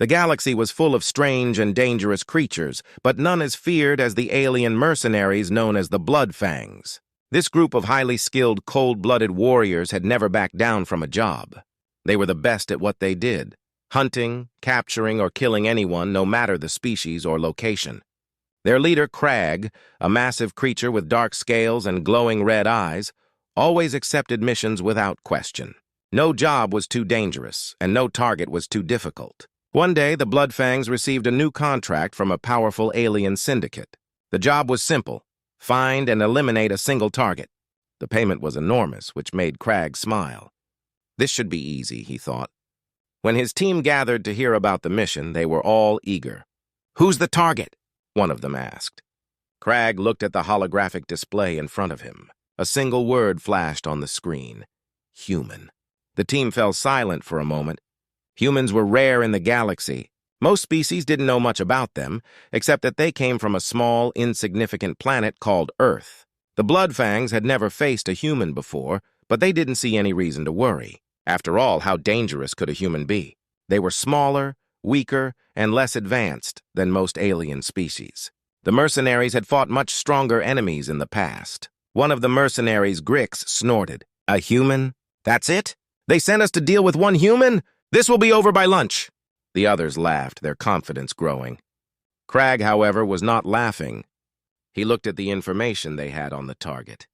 The galaxy was full of strange and dangerous creatures, but none as feared as the alien mercenaries known as the Bloodfangs. This group of highly skilled, cold-blooded warriors had never backed down from a job. They were the best at what they did, hunting, capturing, or killing anyone, no matter the species or location. Their leader, Crag, a massive creature with dark scales and glowing red eyes, always accepted missions without question. No job was too dangerous, and no target was too difficult. One day, the Bloodfangs received a new contract from a powerful alien syndicate. The job was simple: find and eliminate a single target. The payment was enormous, which made Crag smile. This should be easy, he thought. When his team gathered to hear about the mission, they were all eager. "Who's the target?" one of them asked. Crag looked at the holographic display in front of him. A single word flashed on the screen: human. The team fell silent for a moment. Humans were rare in the galaxy. Most species didn't know much about them, except that they came from a small, insignificant planet called Earth. The Bloodfangs had never faced a human before, but they didn't see any reason to worry. After all, how dangerous could a human be? They were smaller, weaker, and less advanced than most alien species. The mercenaries had fought much stronger enemies in the past. One of the mercenaries, Grix, snorted. "A human? That's it? They sent us to deal with one human? This will be over by lunch." The others laughed, their confidence growing. Crag, however, was not laughing. He looked at the information they had on the target.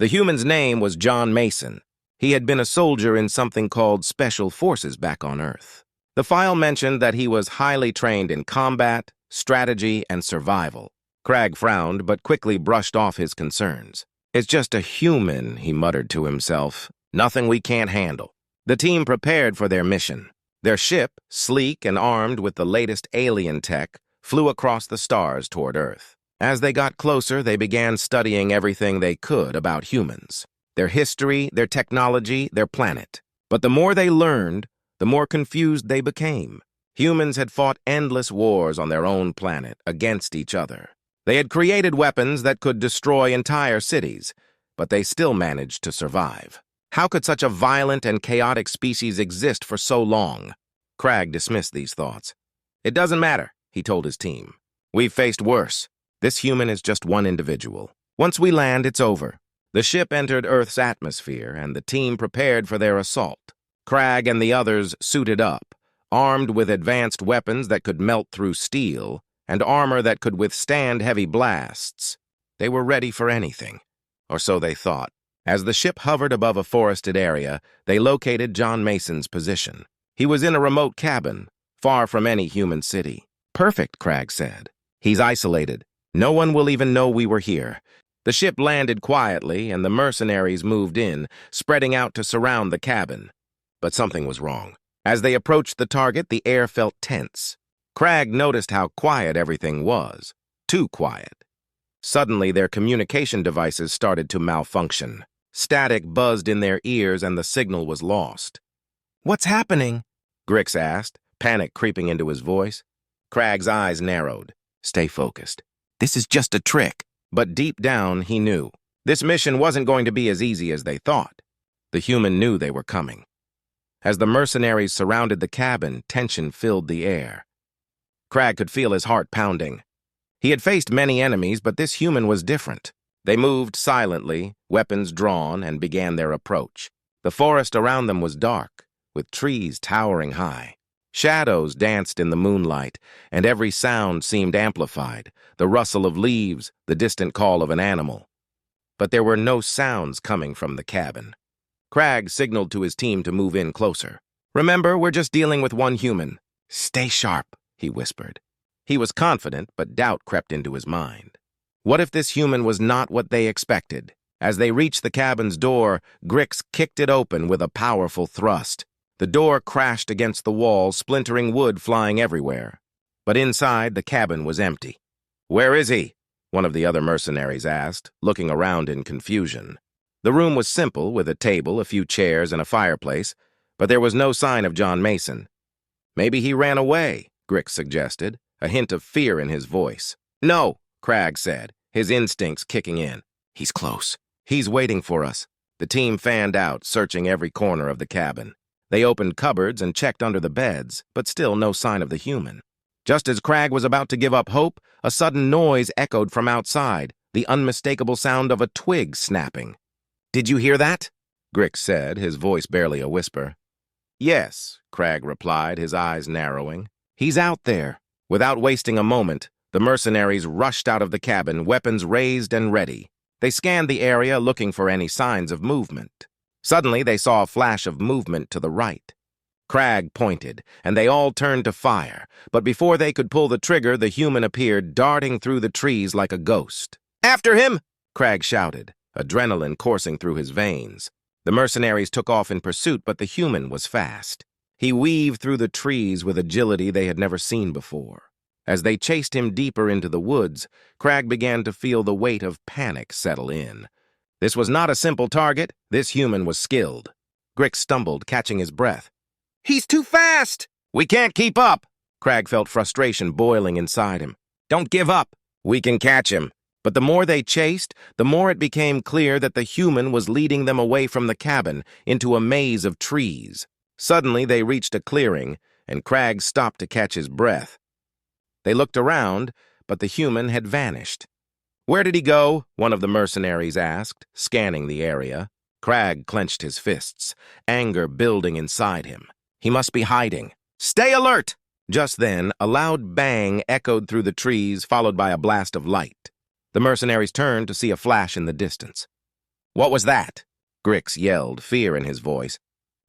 The human's name was John Mason. He had been a soldier in something called Special Forces back on Earth. The file mentioned that he was highly trained in combat, strategy, and survival. Crag frowned, but quickly brushed off his concerns. "It's just a human," he muttered to himself. "Nothing we can't handle." The team prepared for their mission. Their ship, sleek and armed with the latest alien tech, flew across the stars toward Earth. As they got closer, they began studying everything they could about humans. Their history, their technology, their planet. But the more they learned, the more confused they became. Humans had fought endless wars on their own planet against each other. They had created weapons that could destroy entire cities, but they still managed to survive. How could such a violent and chaotic species exist for so long? Crag dismissed these thoughts. "It doesn't matter," he told his team. "We've faced worse. This human is just one individual. Once we land, it's over." The ship entered Earth's atmosphere, and the team prepared for their assault. Crag and the others suited up, armed with advanced weapons that could melt through steel and armor that could withstand heavy blasts. They were ready for anything, or so they thought. As the ship hovered above a forested area, they located John Mason's position. He was in a remote cabin, far from any human city. "Perfect," Crag said. "He's isolated. No one will even know we were here." The ship landed quietly, and the mercenaries moved in, spreading out to surround the cabin. But something was wrong. As they approached the target, the air felt tense. Crag noticed how quiet everything was. Too quiet. Suddenly, their communication devices started to malfunction. Static buzzed in their ears, and the signal was lost. "What's happening?" Grix asked, panic creeping into his voice. Crag's eyes narrowed. "Stay focused. This is just a trick." But deep down, he knew. This mission wasn't going to be as easy as they thought. The human knew they were coming. As the mercenaries surrounded the cabin, tension filled the air. Crag could feel his heart pounding. He had faced many enemies, but this human was different. They moved silently, weapons drawn, and began their approach. The forest around them was dark, with trees towering high. Shadows danced in the moonlight, and every sound seemed amplified, the rustle of leaves, the distant call of an animal. But there were no sounds coming from the cabin. Crag signaled to his team to move in closer. "Remember, we're just dealing with one human. Stay sharp," he whispered. He was confident, but doubt crept into his mind. What if this human was not what they expected? As they reached the cabin's door, Grix kicked it open with a powerful thrust. The door crashed against the wall, splintering wood flying everywhere. But inside, the cabin was empty. "Where is he?" one of the other mercenaries asked, looking around in confusion. The room was simple, with a table, a few chairs, and a fireplace, but there was no sign of John Mason. "Maybe he ran away," Grix suggested, a hint of fear in his voice. "No," Crag said, his instincts kicking in. "He's close. He's waiting for us." The team fanned out, searching every corner of the cabin. They opened cupboards and checked under the beds, but still no sign of the human. Just as Crag was about to give up hope, a sudden noise echoed from outside, the unmistakable sound of a twig snapping. "Did you hear that?" Grix said, his voice barely a whisper. "Yes," Crag replied, his eyes narrowing. "He's out there." Without wasting a moment, the mercenaries rushed out of the cabin, weapons raised and ready. They scanned the area, looking for any signs of movement. Suddenly, they saw a flash of movement to the right. Crag pointed, and they all turned to fire, but before they could pull the trigger, the human appeared, darting through the trees like a ghost. "After him!" Crag shouted, adrenaline coursing through his veins. The mercenaries took off in pursuit, but the human was fast. He weaved through the trees with agility they had never seen before. As they chased him deeper into the woods, Crag began to feel the weight of panic settle in. This was not a simple target. This human was skilled. Grix stumbled, catching his breath. "He's too fast!" "We can't keep up!" Crag felt frustration boiling inside him. "Don't give up. We can catch him." But the more they chased, the more it became clear that the human was leading them away from the cabin into a maze of trees. Suddenly, they reached a clearing, and Crag stopped to catch his breath. They looked around, but the human had vanished. "Where did he go?" one of the mercenaries asked, scanning the area. Crag clenched his fists, anger building inside him. He must be hiding. "Stay alert!" Just then, a loud bang echoed through the trees, followed by a blast of light. The mercenaries turned to see a flash in the distance. "What was that?" Grix yelled, fear in his voice.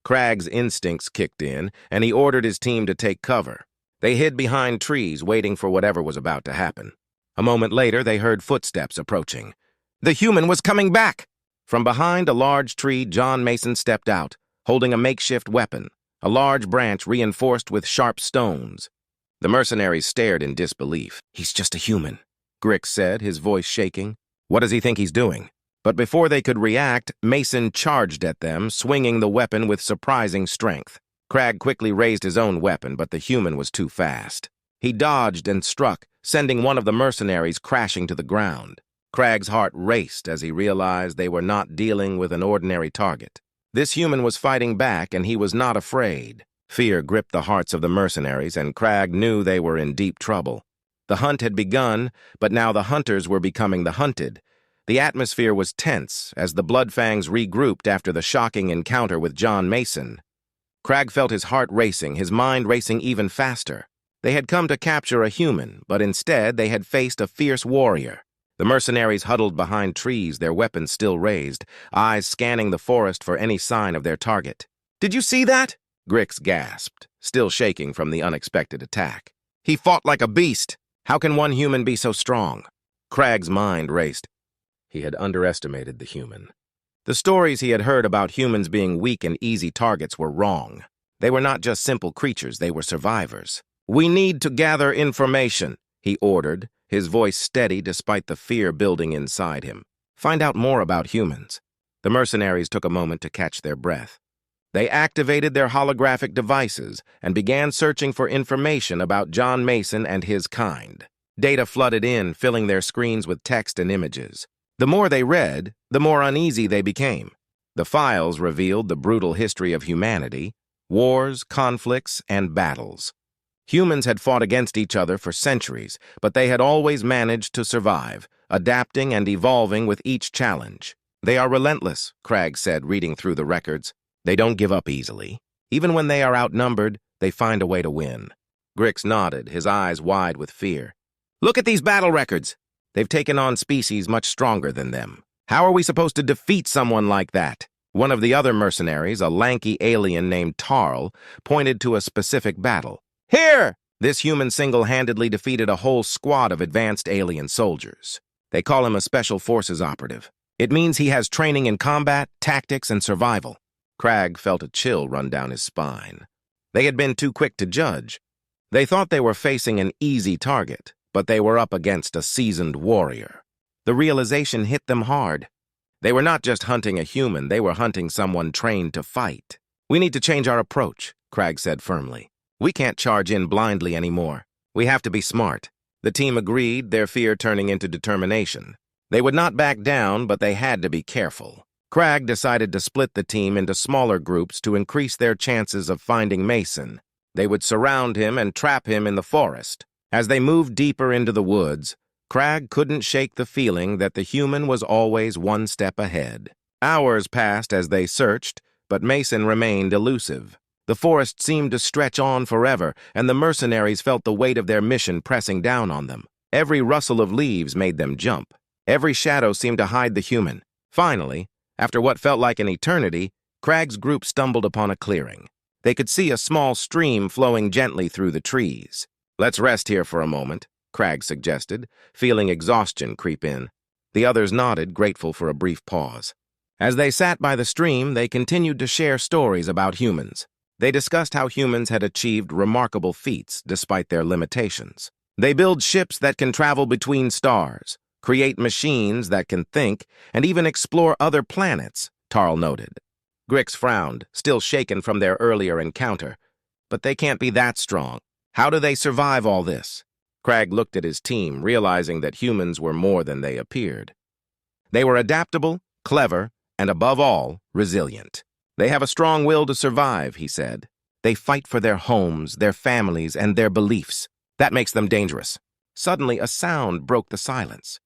Crag's instincts kicked in, and he ordered his team to take cover. They hid behind trees, waiting for whatever was about to happen. A moment later, they heard footsteps approaching. The human was coming back! From behind a large tree, John Mason stepped out, holding a makeshift weapon, a large branch reinforced with sharp stones. The mercenaries stared in disbelief. "He's just a human," Grix said, his voice shaking. "What does he think he's doing?" But before they could react, Mason charged at them, swinging the weapon with surprising strength. Crag quickly raised his own weapon, but the human was too fast. He dodged and struck, sending one of the mercenaries crashing to the ground. Crag's heart raced as he realized they were not dealing with an ordinary target. This human was fighting back, and he was not afraid. Fear gripped the hearts of the mercenaries, and Crag knew they were in deep trouble. The hunt had begun, but now the hunters were becoming the hunted. The atmosphere was tense as the Bloodfangs regrouped after the shocking encounter with John Mason. Crag felt his heart racing, his mind racing even faster. They had come to capture a human, but instead they had faced a fierce warrior. The mercenaries huddled behind trees, their weapons still raised, eyes scanning the forest for any sign of their target. "Did you see that?" Grix gasped, still shaking from the unexpected attack. "He fought like a beast. How can one human be so strong?" Crag's mind raced. He had underestimated the human. The stories he had heard about humans being weak and easy targets were wrong. They were not just simple creatures, they were survivors. "We need to gather information," he ordered, his voice steady despite the fear building inside him. "Find out more about humans." The mercenaries took a moment to catch their breath. They activated their holographic devices and began searching for information about John Mason and his kind. Data flooded in, filling their screens with text and images. The more they read, the more uneasy they became. The files revealed the brutal history of humanity, wars, conflicts, and battles. Humans had fought against each other for centuries, but they had always managed to survive, adapting and evolving with each challenge. "They are relentless," Crag said, reading through the records. "They don't give up easily. Even when they are outnumbered, they find a way to win." Grix nodded, his eyes wide with fear. "Look at these battle records. They've taken on species much stronger than them. How are we supposed to defeat someone like that?" One of the other mercenaries, a lanky alien named Tarl, pointed to a specific battle. "Here!" This human single-handedly defeated a whole squad of advanced alien soldiers. They call him a Special Forces operative. It means he has training in combat, tactics, and survival. Crag felt a chill run down his spine. They had been too quick to judge. They thought they were facing an easy target, but they were up against a seasoned warrior. The realization hit them hard. They were not just hunting a human, they were hunting someone trained to fight. "We need to change our approach," Crag said firmly. "We can't charge in blindly anymore. We have to be smart." The team agreed, their fear turning into determination. They would not back down, but they had to be careful. Crag decided to split the team into smaller groups to increase their chances of finding Mason. They would surround him and trap him in the forest. As they moved deeper into the woods, Crag couldn't shake the feeling that the human was always one step ahead. Hours passed as they searched, but Mason remained elusive. The forest seemed to stretch on forever, and the mercenaries felt the weight of their mission pressing down on them. Every rustle of leaves made them jump. Every shadow seemed to hide the human. Finally, after what felt like an eternity, Crag's group stumbled upon a clearing. They could see a small stream flowing gently through the trees. "Let's rest here for a moment," Crag suggested, feeling exhaustion creep in. The others nodded, grateful for a brief pause. As they sat by the stream, they continued to share stories about humans. They discussed how humans had achieved remarkable feats despite their limitations. They build ships that can travel between stars, create machines that can think, and even explore other planets, Tarl noted. Grix frowned, still shaken from their earlier encounter. But they can't be that strong. How do they survive all this? Crag looked at his team, realizing that humans were more than they appeared. They were adaptable, clever, and above all, resilient. They have a strong will to survive, he said. They fight for their homes, their families, and their beliefs. That makes them dangerous. Suddenly, a sound broke the silence.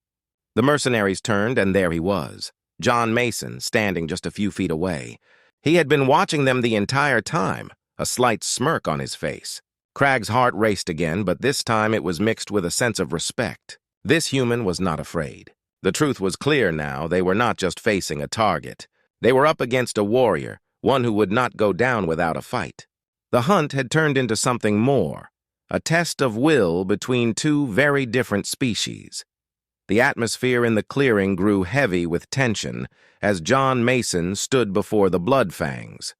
The mercenaries turned, and there he was, John Mason, standing just a few feet away. He had been watching them the entire time, a slight smirk on his face. Crag's heart raced again, but this time it was mixed with a sense of respect. This human was not afraid. The truth was clear now. They were not just facing a target. They were up against a warrior, one who would not go down without a fight. The hunt had turned into something more, a test of will between two very different species. The atmosphere in the clearing grew heavy with tension as John Mason stood before the Bloodfangs.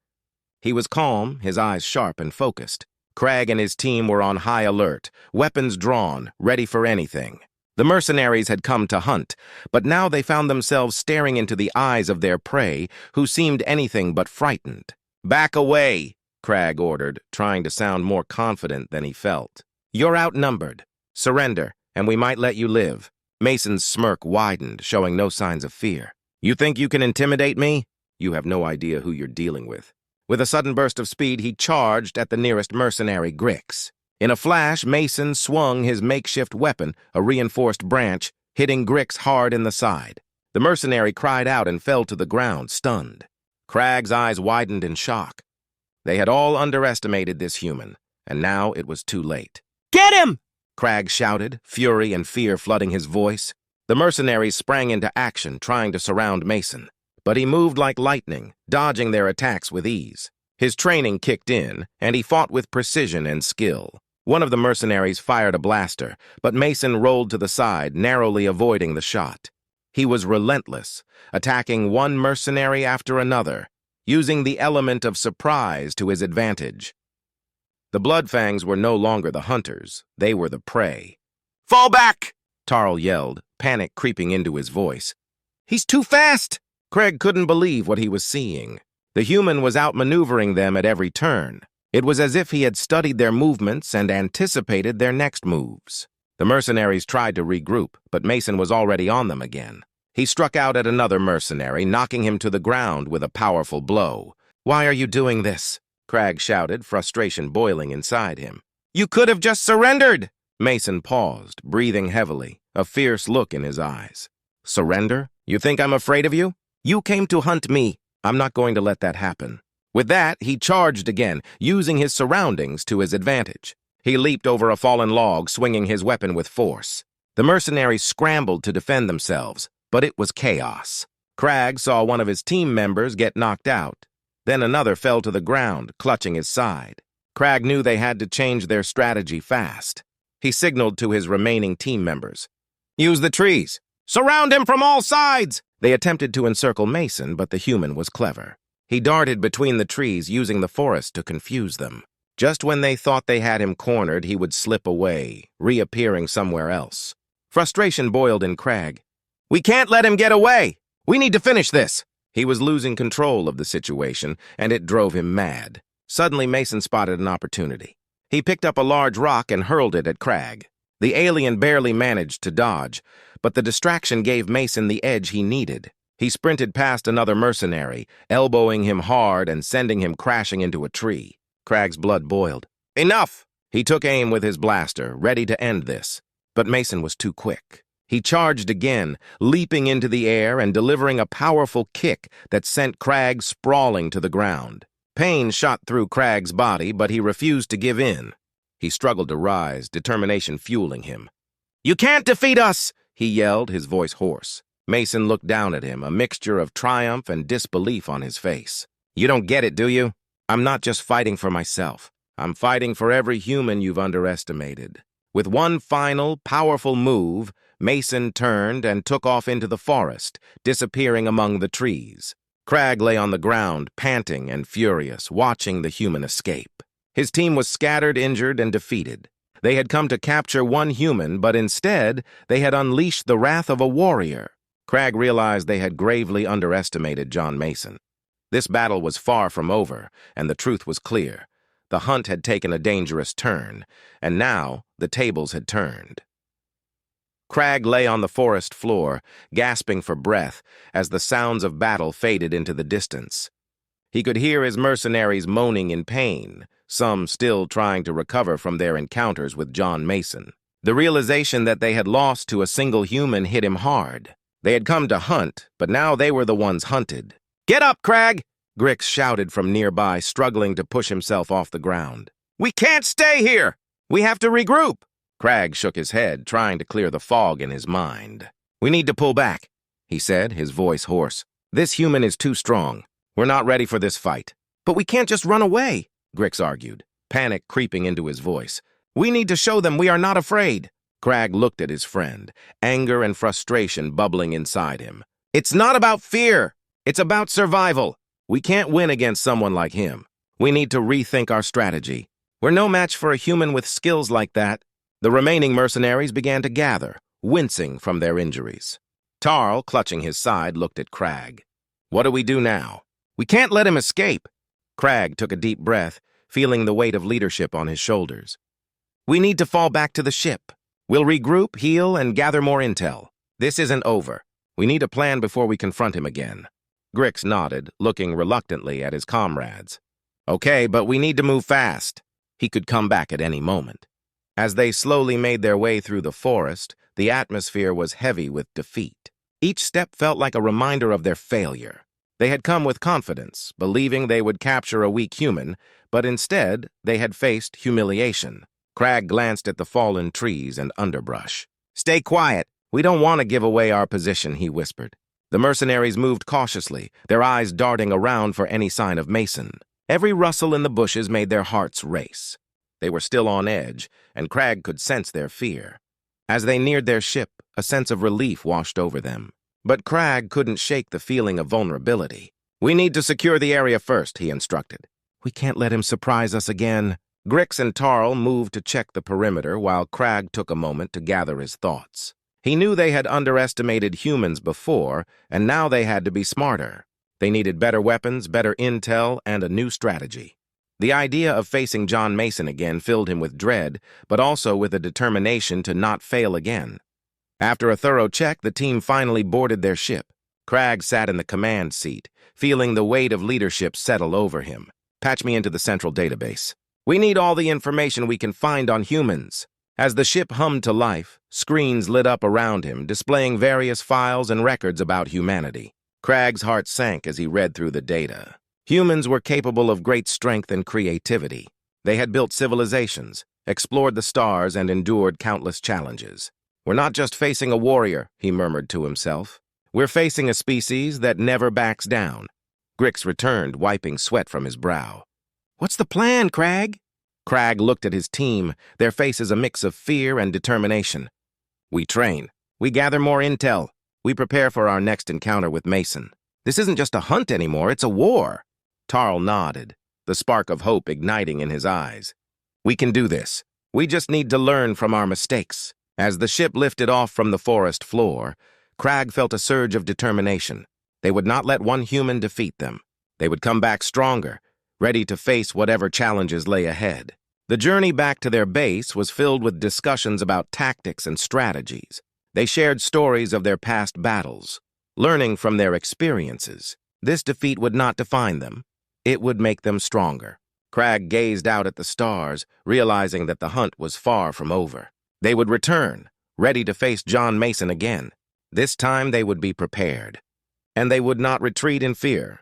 He was calm, his eyes sharp and focused. Crag and his team were on high alert, weapons drawn, ready for anything. The mercenaries had come to hunt, but now they found themselves staring into the eyes of their prey, who seemed anything but frightened. "Back away," Crag ordered, trying to sound more confident than he felt. "You're outnumbered. Surrender, and we might let you live." Mason's smirk widened, showing no signs of fear. "You think you can intimidate me? You have no idea who you're dealing with." With a sudden burst of speed, he charged at the nearest mercenary, Grix. In a flash, Mason swung his makeshift weapon, a reinforced branch, hitting Grix hard in the side. The mercenary cried out and fell to the ground, stunned. Crag's eyes widened in shock. They had all underestimated this human, and now it was too late. "Get him!" Crag shouted, fury and fear flooding his voice. The mercenaries sprang into action, trying to surround Mason. But he moved like lightning, dodging their attacks with ease. His training kicked in, and he fought with precision and skill. One of the mercenaries fired a blaster, but Mason rolled to the side, narrowly avoiding the shot. He was relentless, attacking one mercenary after another, using the element of surprise to his advantage. The Bloodfangs were no longer the hunters, they were the prey. "Fall back!" Tarl yelled, panic creeping into his voice. "He's too fast!" Crag couldn't believe what he was seeing. The human was outmaneuvering them at every turn. It was as if he had studied their movements and anticipated their next moves. The mercenaries tried to regroup, but Mason was already on them again. He struck out at another mercenary, knocking him to the ground with a powerful blow. "Why are you doing this?" Crag shouted, frustration boiling inside him. "You could have just surrendered!" Mason paused, breathing heavily, a fierce look in his eyes. "Surrender? You think I'm afraid of you? You came to hunt me. I'm not going to let that happen." With that, he charged again, using his surroundings to his advantage. He leaped over a fallen log, swinging his weapon with force. The mercenaries scrambled to defend themselves, but it was chaos. Crag saw one of his team members get knocked out. Then another fell to the ground, clutching his side. Crag knew they had to change their strategy fast. He signaled to his remaining team members. "Use the trees! Surround him from all sides!" They attempted to encircle Mason, but the human was clever. He darted between the trees, using the forest to confuse them. Just when they thought they had him cornered, he would slip away, reappearing somewhere else. Frustration boiled in Crag. "We can't let him get away! We need to finish this!" He was losing control of the situation, and it drove him mad. Suddenly, Mason spotted an opportunity. He picked up a large rock and hurled it at Crag. The alien barely managed to dodge, but the distraction gave Mason the edge he needed. He sprinted past another mercenary, elbowing him hard and sending him crashing into a tree. Crag's blood boiled. Enough! He took aim with his blaster, ready to end this. But Mason was too quick. He charged again, leaping into the air and delivering a powerful kick that sent Crag sprawling to the ground. Pain shot through Crag's body, but he refused to give in. He struggled to rise, determination fueling him. "You can't defeat us!" he yelled, his voice hoarse. Mason looked down at him, a mixture of triumph and disbelief on his face. "You don't get it, do you? I'm not just fighting for myself. I'm fighting for every human you've underestimated." With one final, powerful move, Mason turned and took off into the forest, disappearing among the trees. Crag lay on the ground, panting and furious, watching the human escape. His team was scattered, injured, and defeated. They had come to capture one human, but instead, they had unleashed the wrath of a warrior. Crag realized they had gravely underestimated John Mason. This battle was far from over, and the truth was clear. The hunt had taken a dangerous turn, and now the tables had turned. Crag lay on the forest floor, gasping for breath as the sounds of battle faded into the distance. He could hear his mercenaries moaning in pain, some still trying to recover from their encounters with John Mason. The realization that they had lost to a single human hit him hard. They had come to hunt, but now they were the ones hunted. "Get up, Crag!" Grix shouted from nearby, struggling to push himself off the ground. "We can't stay here! We have to regroup!" Crag shook his head, trying to clear the fog in his mind. "We need to pull back," he said, his voice hoarse. "This human is too strong. We're not ready for this fight." "But we can't just run away," Grix argued, panic creeping into his voice. "We need to show them we are not afraid." Crag looked at his friend, anger and frustration bubbling inside him. "It's not about fear. It's about survival. We can't win against someone like him. We need to rethink our strategy. We're no match for a human with skills like that." The remaining mercenaries began to gather, wincing from their injuries. Tarl, clutching his side, looked at Crag. "What do we do now?" "We can't let him escape." Crag took a deep breath, feeling the weight of leadership on his shoulders. "We need to fall back to the ship. We'll regroup, heal, and gather more intel. This isn't over. We need a plan before we confront him again." Grix nodded, looking reluctantly at his comrades. "Okay, but we need to move fast. He could come back at any moment." As they slowly made their way through the forest, the atmosphere was heavy with defeat. Each step felt like a reminder of their failure. They had come with confidence, believing they would capture a weak human, but instead they had faced humiliation. Crag glanced at the fallen trees and underbrush. "Stay quiet. We don't want to give away our position," he whispered. The mercenaries moved cautiously, their eyes darting around for any sign of Mason. Every rustle in the bushes made their hearts race. They were still on edge, and Crag could sense their fear. As they neared their ship, a sense of relief washed over them. But Crag couldn't shake the feeling of vulnerability. "We need to secure the area first," he instructed. "We can't let him surprise us again." Grix and Tarl moved to check the perimeter while Crag took a moment to gather his thoughts. He knew they had underestimated humans before, and now they had to be smarter. They needed better weapons, better intel, and a new strategy. The idea of facing John Mason again filled him with dread, but also with a determination to not fail again. After a thorough check, the team finally boarded their ship. Crag sat in the command seat, feeling the weight of leadership settle over him. "Patch me into the central database. We need all the information we can find on humans." As the ship hummed to life, screens lit up around him, displaying various files and records about humanity. Crag's heart sank as he read through the data. Humans were capable of great strength and creativity. They had built civilizations, explored the stars, and endured countless challenges. "We're not just facing a warrior," he murmured to himself. "We're facing a species that never backs down." Grix returned, wiping sweat from his brow. "What's the plan, Crag?" Crag looked at his team, their faces a mix of fear and determination. "We train. We gather more intel. We prepare for our next encounter with Mason. This isn't just a hunt anymore, it's a war." Tarl nodded, the spark of hope igniting in his eyes. "We can do this. We just need to learn from our mistakes." As the ship lifted off from the forest floor, Crag felt a surge of determination. They would not let one human defeat them. They would come back stronger, ready to face whatever challenges lay ahead. The journey back to their base was filled with discussions about tactics and strategies. They shared stories of their past battles, learning from their experiences. This defeat would not define them. It would make them stronger. Crag gazed out at the stars, realizing that the hunt was far from over. They would return, ready to face John Mason again. This time they would be prepared. And they would not retreat in fear.